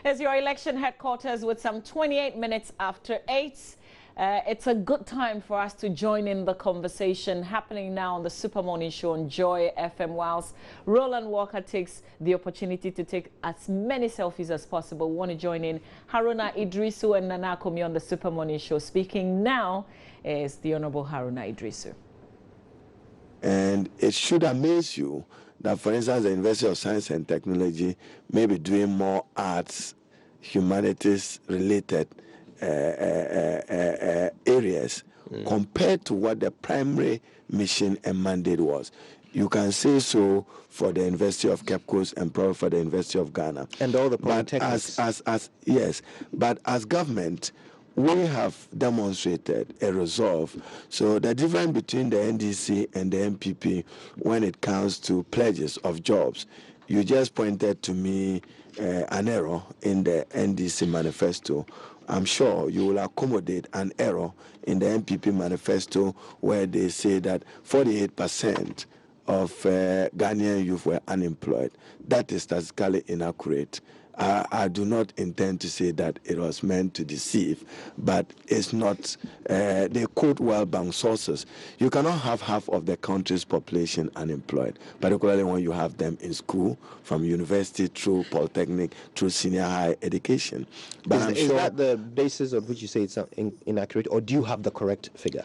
It's your election headquarters with some 28 minutes after 8. It's a good time for us to join in the conversation happening now on the Super Morning Show on Joy FM, whilst Roland Walker takes the opportunity to take as many selfies as possible. We want to join in Haruna Iddrisu and Nana Akomi on the Super Morning Show. Speaking now is the Honorable Haruna Iddrisu. And it should amaze you that, for instance, the University of Science and Technology may be doing more arts, humanities-related areas compared to what the primary mission and mandate was. You can say so for the University of Cape Coast and probably for the University of Ghana. And all the polytechnics. But as government, we have demonstrated a resolve. So the difference between the NDC and the MPP when it comes to pledges of jobs, you just pointed to me an error in the NDC manifesto. I'm sure you will accommodate an error in the MPP manifesto where they say that 48% of Ghanaian youth were unemployed. That is statistically inaccurate. I do not intend to say that it was meant to deceive, but it's not. They quote World Bank sources. You cannot have half of the country's population unemployed, particularly when you have them in school, from university through polytechnic, through senior high education. But is that the basis on which you say it's inaccurate, or do you have the correct figure?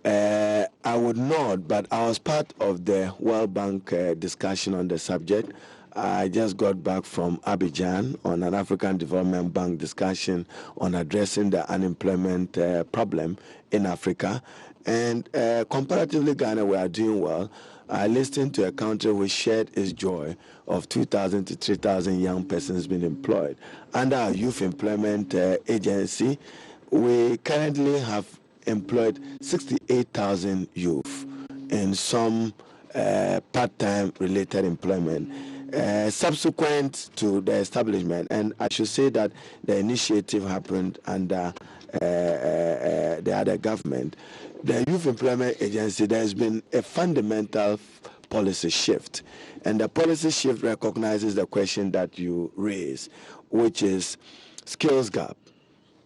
I would not, but I was part of the World Bank discussion on the subject. I just got back from Abidjan on an African Development Bank discussion on addressing the unemployment problem in Africa. And comparatively, Ghana, we are doing well. I listened to a country which shared its joy of 2,000 to 3,000 young persons being employed. Under our Youth Employment Agency, we currently have employed 68,000 youth in some part-time related employment. Subsequent to the establishment, and I should say that the initiative happened under the other government, the Youth Employment Agency, there has been a fundamental policy shift. And the policy shift recognizes the question that you raise, which is skills gap.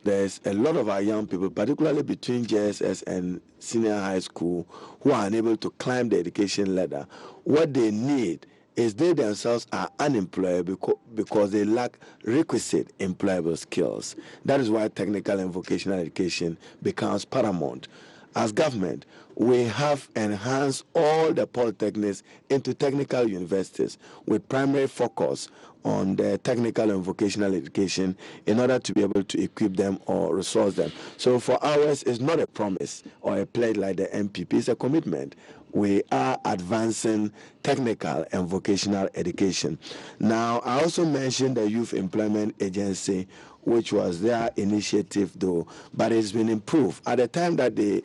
There's a lot of our young people, particularly between JSS and senior high school, who are unable to climb the education ladder. What they need is they themselves are unemployed because they lack requisite employable skills. That is why technical and vocational education becomes paramount. As government, we have enhanced all the polytechnics into technical universities with primary focus on the technical and vocational education in order to be able to equip them or resource them. So for ours, it's not a promise or a pledge like the MPP, it's a commitment. We are advancing technical and vocational education. Now, I also mentioned the Youth Employment Agency, which was their initiative though, but it's been improved. At the time that they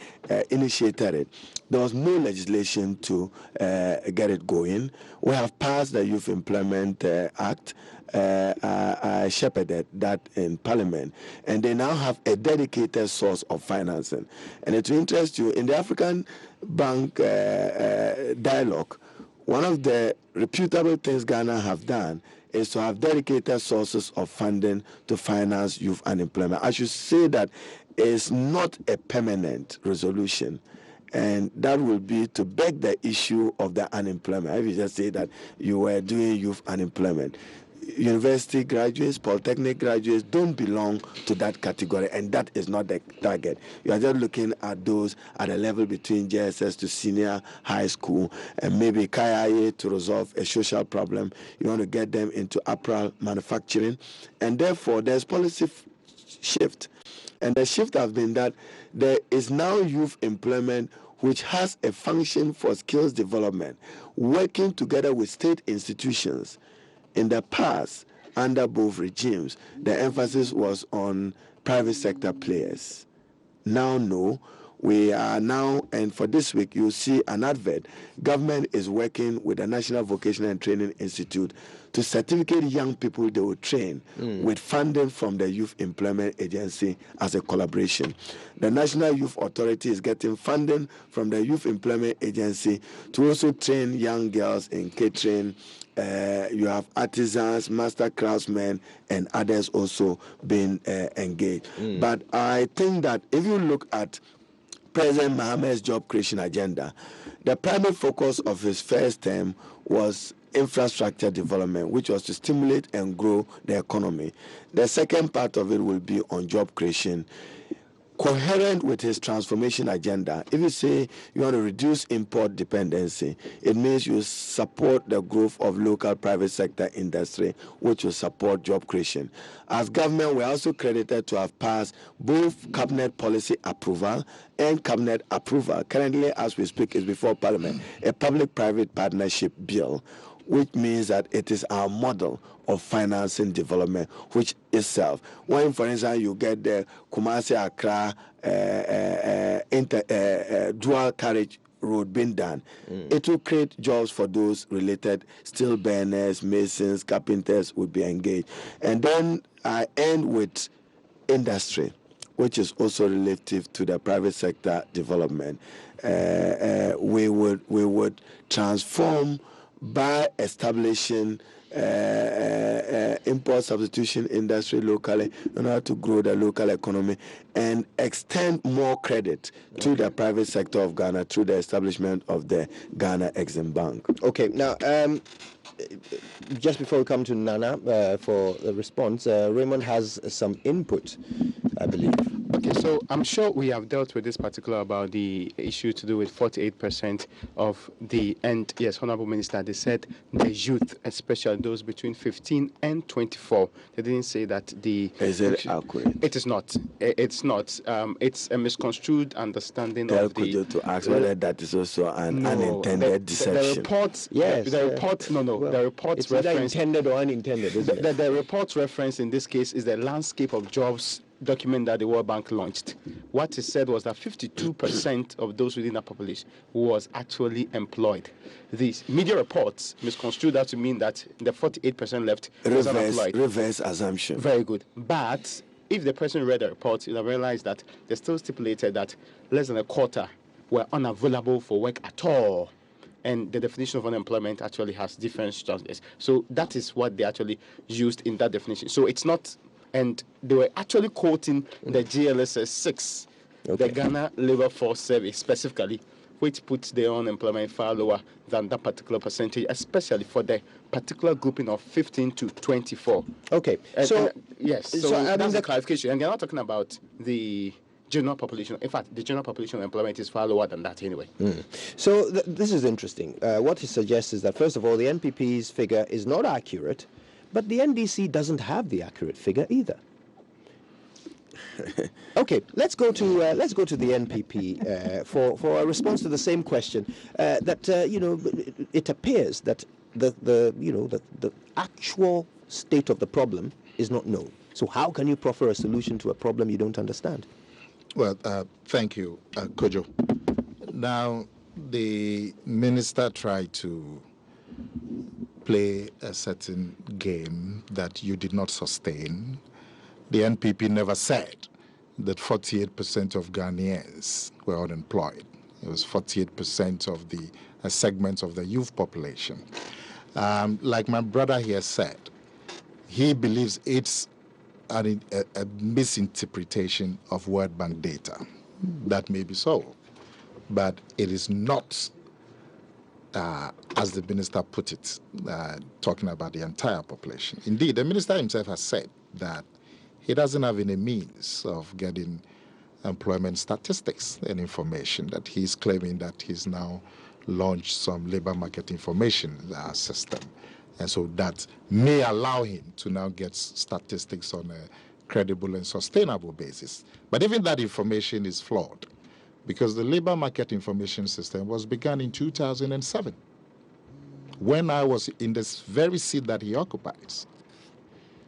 initiated it, there was no legislation to get it going. We have passed the Youth Employment Act. I shepherded that in Parliament, and they now have a dedicated source of financing. And it will interest you, in the African Bank dialogue, one of the reputable things Ghana have done is to have dedicated sources of funding to finance youth unemployment. I should say that it's not a permanent resolution, and that will be to beg the issue of the unemployment. If you just say that you were doing youth unemployment, university graduates, polytechnic graduates don't belong to that category, and that is not the target. You are just looking at those at a level between JSS to senior high school, and maybe KIA to resolve a social problem. You want to get them into apparel manufacturing, and therefore there's policy shift. And the shift has been that there is now youth employment which has a function for skills development, working together with state institutions. In the past, under both regimes, the emphasis was on private sector players. Now, no, We are now, and for this week, you'll see an advert. Government is working with the National Vocational and Training Institute to certificate young people they will train with funding from the Youth Employment Agency as a collaboration. The National Youth Authority is getting funding from the Youth Employment Agency to also train young girls in catering. You have artisans, master craftsmen, and others also being engaged. But I think that if you look at President Mohammed's job creation agenda, the primary focus of his first term was infrastructure development, which was to stimulate and grow the economy. The second part of it will be on job creation. Coherent with his transformation agenda, if you say you want to reduce import dependency, it means you support the growth of local private sector industry, which will support job creation. As government, we are also credited to have passed both cabinet policy approval and cabinet approval. Currently, as we speak, is before Parliament, a public-private partnership bill, which means that it is our model of financing development, which itself, when, for instance, you get the Kumasi Accra dual carriage road being done, it will create jobs for those related steel burners, masons, carpenters will be engaged. And then I end with industry, which is also relative to the private sector development. We would transform by establishing import substitution industry locally in order to grow the local economy and extend more credit to the private sector of Ghana through the establishment of the Ghana Exim Bank. Okay, now, just before we come to Nana for the response, Raymond has some input, I believe. Okay, so I'm sure we have dealt with this particular about the issue to do with 48% of the, and yes, Honorable Minister, they said the youth, especially those between 15 and 24. They didn't say that the... Is it accurate? It is not. It's not. It's a misconstrued understanding of the... to ask whether that is also an unintended deception. The report... Yes. The report... No. Well, the report's it's either reference... intended or unintended, isn't it? The report's reference in this case is the landscape of jobs document that the World Bank launched. What it said was that 52% of those within that population was actually employed. These media reports misconstrued that to mean that the 48% left was unemployed. Reverse assumption. Very good. But if the person read the report, you'll have realized that they still stipulated that less than a quarter were unavailable for work at all. And the definition of unemployment actually has different structures. So that is what they actually used in that definition. So it's not... And they were actually quoting the GLSS 6, the Ghana Labour Force Survey specifically, which puts their unemployment far lower than that particular percentage, especially for the particular grouping of 15 to 24. Okay, yes, so that's the clarification. And they're not talking about the general population. In fact, the general population employment is far lower than that anyway. So this is interesting. What he suggests is that, first of all, the NPP's figure is not accurate, but the NDC doesn't have the accurate figure either. Okay, let's go to the NPP for a response to the same question. It appears that the actual state of the problem is not known. So how can you proffer a solution to a problem you don't understand? Well, thank you, Kojo. Now, the minister tried to play a certain game that you did not sustain. The NPP never said that 48% of Ghanaians were unemployed. It was 48% of the segments of the youth population. Like my brother here said, he believes it's a misinterpretation of World Bank data. That may be so, but it is not, as the minister put it, talking about the entire population. Indeed, the minister himself has said that he doesn't have any means of getting employment statistics and information, that he's claiming that he's now launched some labor market information system. And so that may allow him to now get statistics on a credible and sustainable basis. But even that information is flawed, because the labor market information system was begun in 2007, when I was in this very seat that he occupies.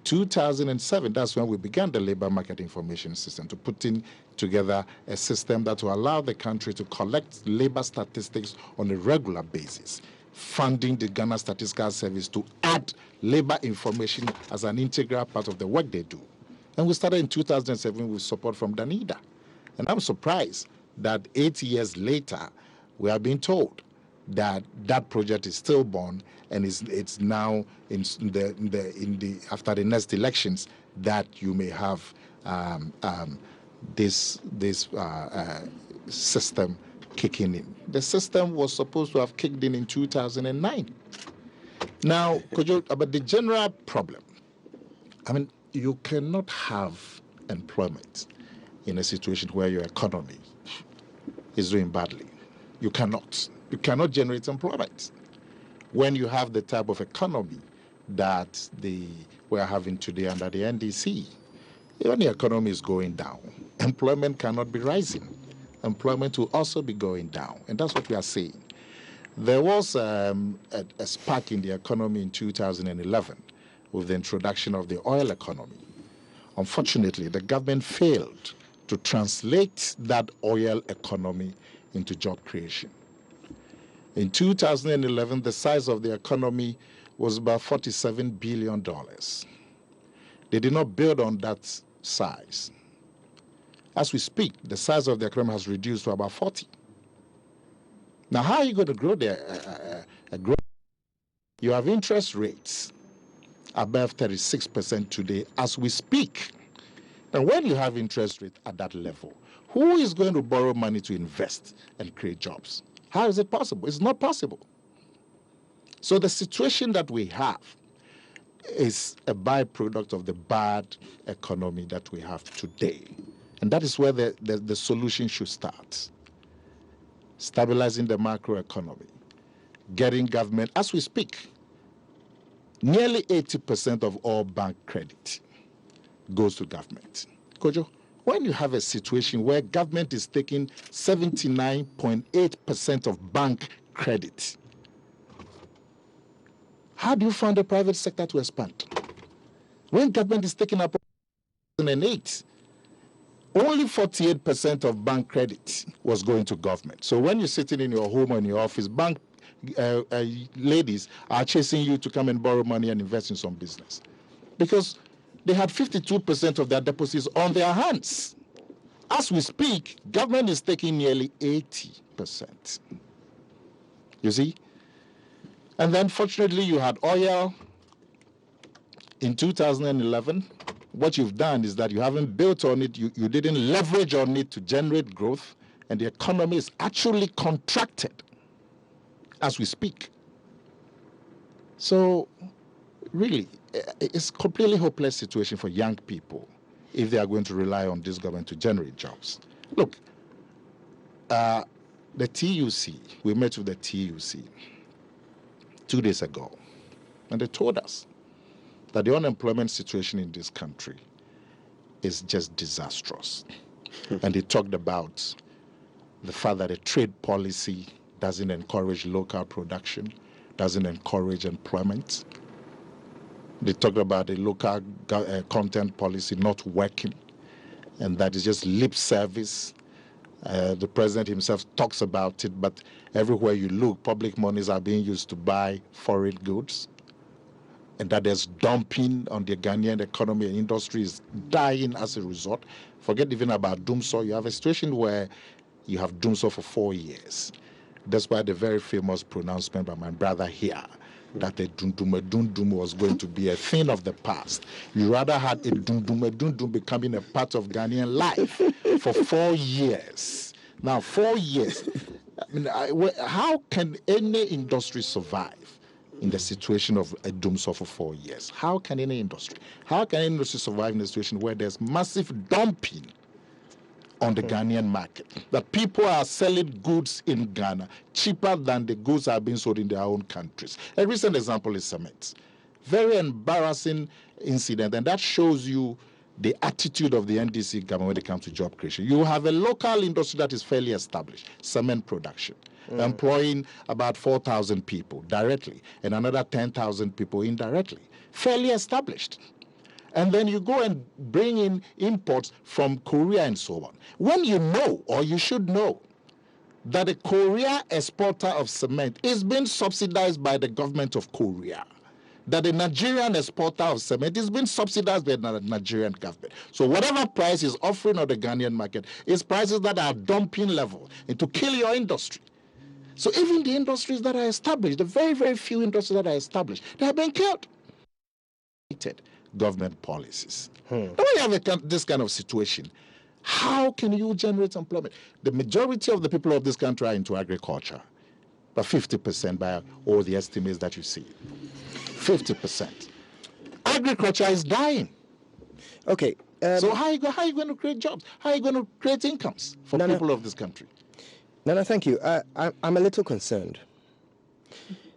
2007, that's when we began the labor market information system, to put in together a system that will allow the country to collect labor statistics on a regular basis, funding the Ghana Statistical Service to add labor information as an integral part of the work they do. And we started in 2007 with support from Danida. And I'm surprised that 8 years later, we are being told that that project is stillborn and it's now after the next elections that you may have this system kicking in. The system was supposed to have kicked in 2009. Now, about the general problem, I mean, you cannot have employment in a situation where your economy is doing badly. You cannot. You cannot generate employment when you have the type of economy that we're having today under the NDC. When the economy is going down, employment cannot be rising. Employment will also be going down, and that's what we are saying. There was a spark in the economy in 2011 with the introduction of the oil economy. Unfortunately, the government failed to translate that oil economy into job creation. In 2011, the size of the economy was about $47 billion. They did not build on that size. As we speak, the size of the economy has reduced to about 40. Now, how are you going to grow growth? You have interest rates above 36% today as we speak. And when you have interest rate at that level, who is going to borrow money to invest and create jobs? How is it possible? It's not possible. So the situation that we have is a byproduct of the bad economy that we have today. And that is where the solution should start. Stabilizing the macroeconomy, getting government, as we speak, nearly 80% of all bank credit goes to government. Kojo, when you have a situation where government is taking 79.8% of bank credit, how do you find the private sector to expand? When government is taking up 2008, only 48% of bank credit was going to government. So when you're sitting in your home or in your office, bank ladies are chasing you to come and borrow money and invest in some business, because they had 52% of their deposits on their hands. As we speak, government is taking nearly 80%. You see? And then fortunately you had oil in 2011. What you've done is that you haven't built on it, you didn't leverage on it to generate growth, and the economy is actually contracted as we speak. So really, it's a completely hopeless situation for young people if they are going to rely on this government to generate jobs. Look, the TUC, we met with the TUC 2 days ago, and they told us that the unemployment situation in this country is just disastrous. And they talked about the fact that the trade policy doesn't encourage local production, doesn't encourage employment. They talked about the local content policy not working, and that is just lip service. The president himself talks about it, but everywhere you look, public monies are being used to buy foreign goods, and that there's dumping on the Ghanaian economy, and industry is dying as a result. Forget even about Dumso. You have a situation where you have Dumso for 4 years. That's why the very famous pronouncement by my brother here, that the Dundum was going to be a thing of the past. You rather had a Dundum becoming a part of Ghanaian life for 4 years. Now, 4 years. I mean, how can any industry survive in the situation of a Dumso for 4 years? How can any industry survive in a situation where there's massive dumping on the Ghanaian market, that people are selling goods in Ghana cheaper than the goods are being sold in their own countries? A recent example is cement. Very embarrassing incident, and that shows you the attitude of the NDC government when it comes to job creation. You have a local industry that is fairly established, cement production, employing about 4,000 people directly and another 10,000 people indirectly, fairly established. and then you go and bring in imports from Korea and so on. When you know, or you should know, that a Korea exporter of cement is being subsidized by the government of Korea, that a Nigerian exporter of cement is being subsidized by the Nigerian government. So whatever price is offering on the Ghanaian market is prices that are dumping level and to kill your industry. So even the industries that are established, the very, very few industries that are established, they have been killed. Government policies. Now when you have this kind of situation, how can you generate employment? The majority of the people of this country are into agriculture, but 50% by all the estimates that you see. 50%. Agriculture is dying. Okay. So how are you going to create jobs? How are you going to create incomes for people of this country? No, thank you. I'm a little concerned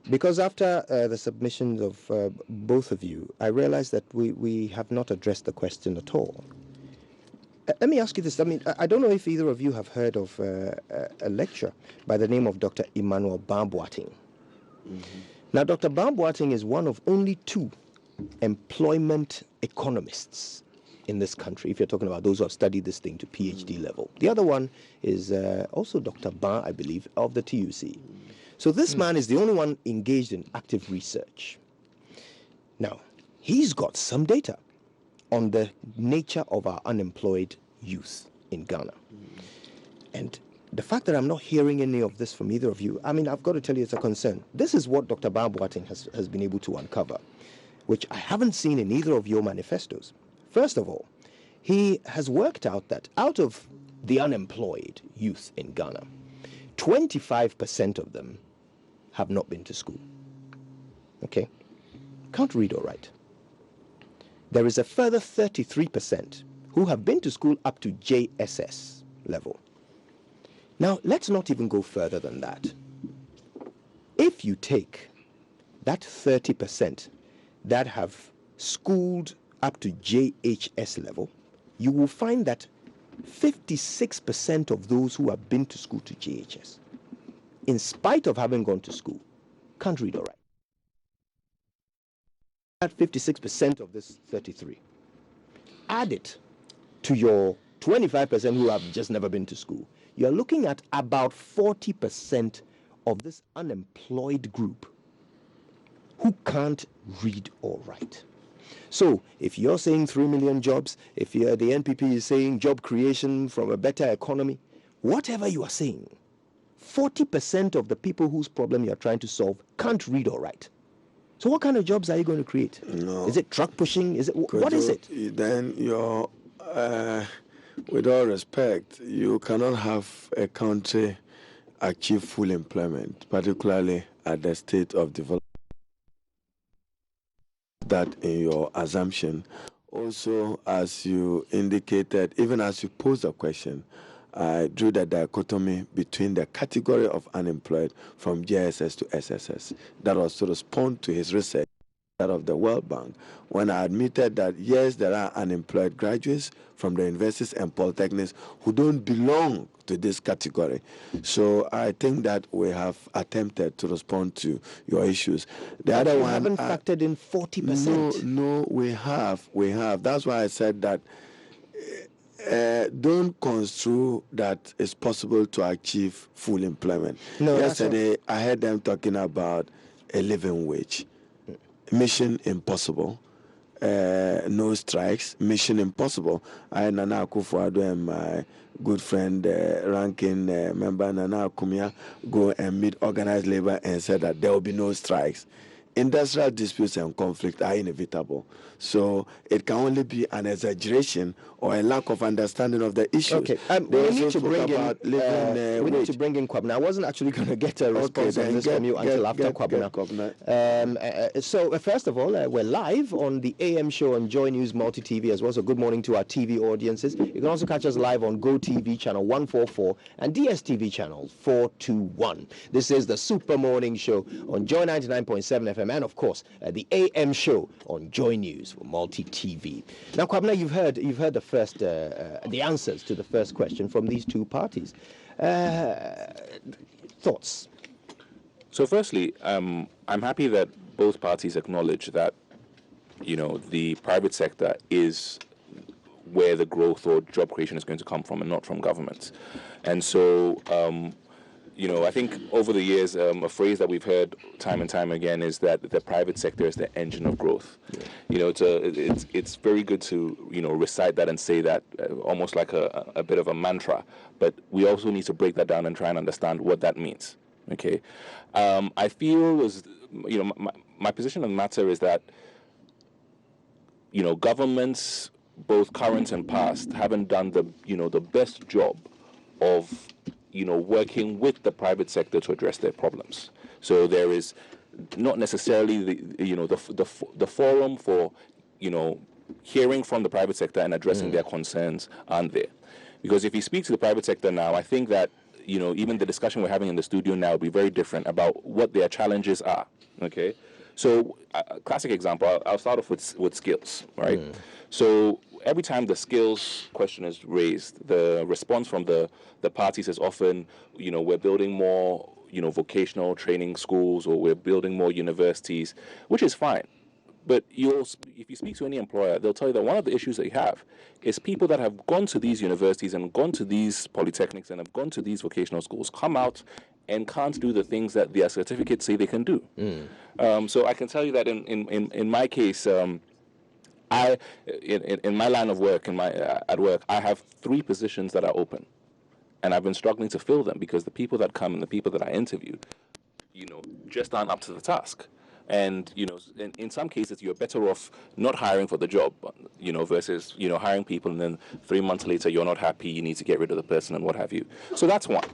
because after the submissions of both of you, I realized that we have not addressed the question at all. Let me ask you this. I mean, I don't know if either of you have heard of a lecturer by the name of Dr. Emmanuel Bamboating. Now, Dr. Bamboating is one of only 2 employment economists in this country, if you're talking about those who have studied this thing to PhD level. The other one is also Dr. Ban, I believe, of the TUC. So this man is the only one engaged in active research. Now, he's got some data on the nature of our unemployed youth in Ghana. And the fact that I'm not hearing any of this from either of you, I mean, I've got to tell you it's a concern. This is what Dr. Bamboating has been able to uncover, which I haven't seen in either of your manifestos. First of all, he has worked out that out of the unemployed youth in Ghana, 25% of them have not been to school. Okay? Can't read or write. There is a further 33% who have been to school up to JSS level. Now, let's not even go further than that. If you take that 30% that have schooled up to JHS level, you will find that 56% of those who have been to school to JHS, in spite of having gone to school, can't read or write. At 56% of this 33. Add it to your 25% who have just never been to school. You're looking at about 40% of this unemployed group who can't read or write. So if you're saying 3 million jobs, if the NPP is saying job creation from a better economy, whatever you are saying, 40% of the people whose problem you're trying to solve can't read or write. So what kind of jobs are you going to create? No. Is it truck pushing? Is it what is it? Then you're, with all respect, you cannot have a country achieve full employment, particularly at the state of development. That in your assumption. Also, as you indicated, even as you posed the question, I drew the dichotomy between the category of unemployed from JSS to SSS. That was to respond to his research, that of the World Bank, when I admitted that, yes, there are unemployed graduates from the universities and polytechnics who don't belong to this category. So I think that we have attempted to respond to your issues. The other one, haven't factored in 40%. No, we have. That's why I said that don't construe that it's possible to achieve full employment. No, yesterday I heard them talking about a living wage. Mission impossible. No strikes. Mission impossible. I had Nana Akufo-Addo and my good friend, ranking member Nana Akumia, go and meet organized labor and said that there will be no strikes. Industrial disputes and conflict are inevitable. So it can only be an exaggeration or a lack of understanding of the issue. Okay, we need to bring in Kwabena. I wasn't actually going to get a response on this from you until after Kwabena. So first of all, we're live on the AM show on Joy News Multi TV as well. So good morning to our TV audiences. You can also catch us live on Go TV channel 144 and DSTV channel 421. This is the Super Morning Show on Joy 99.7 FM and of course the AM show on Joy News for Multi TV. Now, Kwabena, you've heard the first the answers to the first question from these two parties. Thoughts? So firstly, I'm happy that both parties acknowledge that the private sector is where the growth or job creation is going to come from and not from governments. And so, I think over the years, a phrase that we've heard time and time again is that the private sector is the engine of growth. Yeah. It's very good to, recite that and say that almost like a bit of a mantra, but we also need to break that down and try and understand what that means. Okay. I feel my position on the matter is that, governments, both current and past, haven't done the best job of working with the private sector to address their problems. So there is not necessarily the forum for hearing from the private sector and addressing their concerns aren't there. Because if you speak to the private sector now, I think that even the discussion we're having in the studio now will be very different about what their challenges are. Okay, so a classic example. I'll start off with skills, right? So every time the skills question is raised, the response from the parties is often, we're building more, vocational training schools, or we're building more universities, which is fine. But if you speak to any employer, they'll tell you that one of the issues that you have is people that have gone to these universities and gone to these polytechnics and have gone to these vocational schools come out and can't do the things that their certificates say they can do. So I can tell you that in my case, in my line of work, at work, I have 3 positions that are open, and I've been struggling to fill them because the people that come and the people that I interview, just aren't up to the task. And in some cases, you're better off not hiring for the job, versus hiring people and then 3 months later you're not happy, you need to get rid of the person and what have you. So that's one.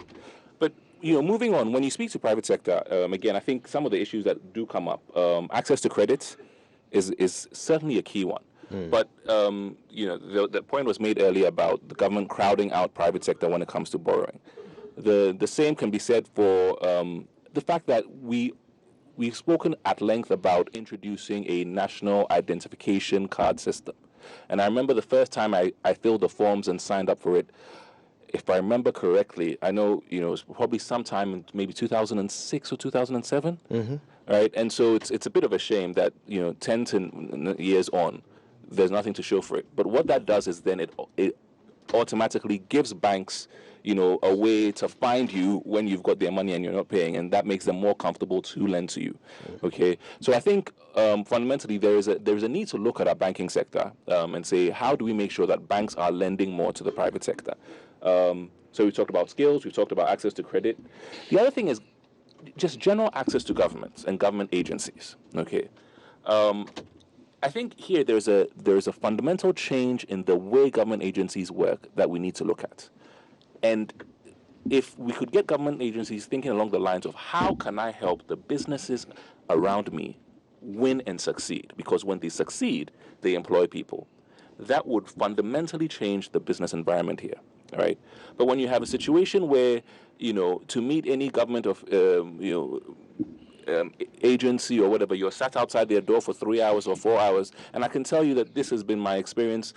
But moving on, when you speak to private sector, again, I think some of the issues that do come up, access to credit is certainly a key one. But the point was made earlier about the government crowding out private sector when it comes to borrowing. The same can be said for the fact that we've spoken at length about introducing a national identification card system. And I remember the first time I filled the forms and signed up for it, if I remember correctly, I know, it was probably sometime in maybe 2006 or 2007. Right? And so it's a bit of a shame that, 10 years on, there's nothing to show for it. But what that does is then it automatically gives banks, a way to find you when you've got their money and you're not paying, and that makes them more comfortable to lend to you. Okay, so I think fundamentally there is a need to look at our banking sector and say, how do we make sure that banks are lending more to the private sector? So we've talked about skills, we've talked about access to credit. The other thing is just general access to governments and government agencies. Okay. I think here there's a fundamental change in the way government agencies work that we need to look at. And if we could get government agencies thinking along the lines of how can I help the businesses around me win and succeed? Because when they succeed, they employ people. That would fundamentally change the business environment here, right? But when you have a situation where, to meet any government of, agency or whatever, you're sat outside their door for 3 hours or 4 hours, and I can tell you that this has been my experience,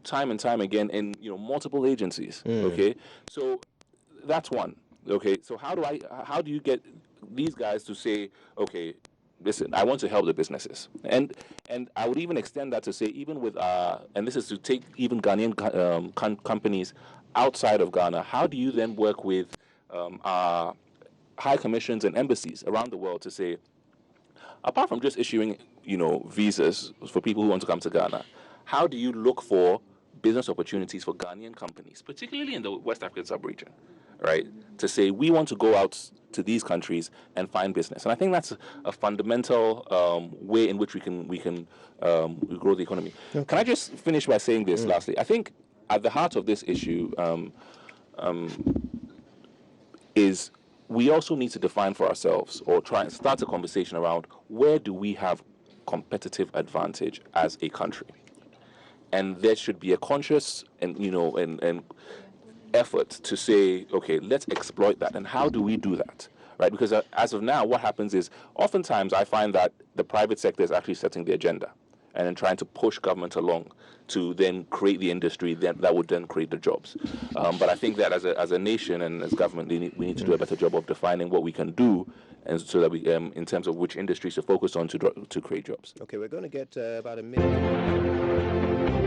time and time again in multiple agencies. Okay, so that's one. Okay, so how do you get these guys to say, okay, listen, I want to help the businesses, and I would even extend that to say, even with and this is to take even Ghanaian companies outside of Ghana, how do you then work with our high commissions and embassies around the world to say, apart from just issuing, visas for people who want to come to Ghana, how do you look for business opportunities for Ghanaian companies, particularly in the West African sub-region, right? To say, we want to go out to these countries and find business. And I think that's a fundamental way in which we can grow the economy. Okay. Can I just finish by saying this lastly? I think at the heart of this issue is we also need to define for ourselves, or try and start a conversation around, where do we have competitive advantage as a country? And there should be a conscious and effort to say, okay, let's exploit that. And how do we do that? Right? Because as of now, what happens is, oftentimes I find that the private sector is actually setting the agenda. and then trying to push government along to then create the industry that would then create the jobs. But I think that as a nation and as government, we need to do a better job of defining what we can do, and so that we, in terms of which industries to focus on to create jobs. Okay, we're going to get about a minute.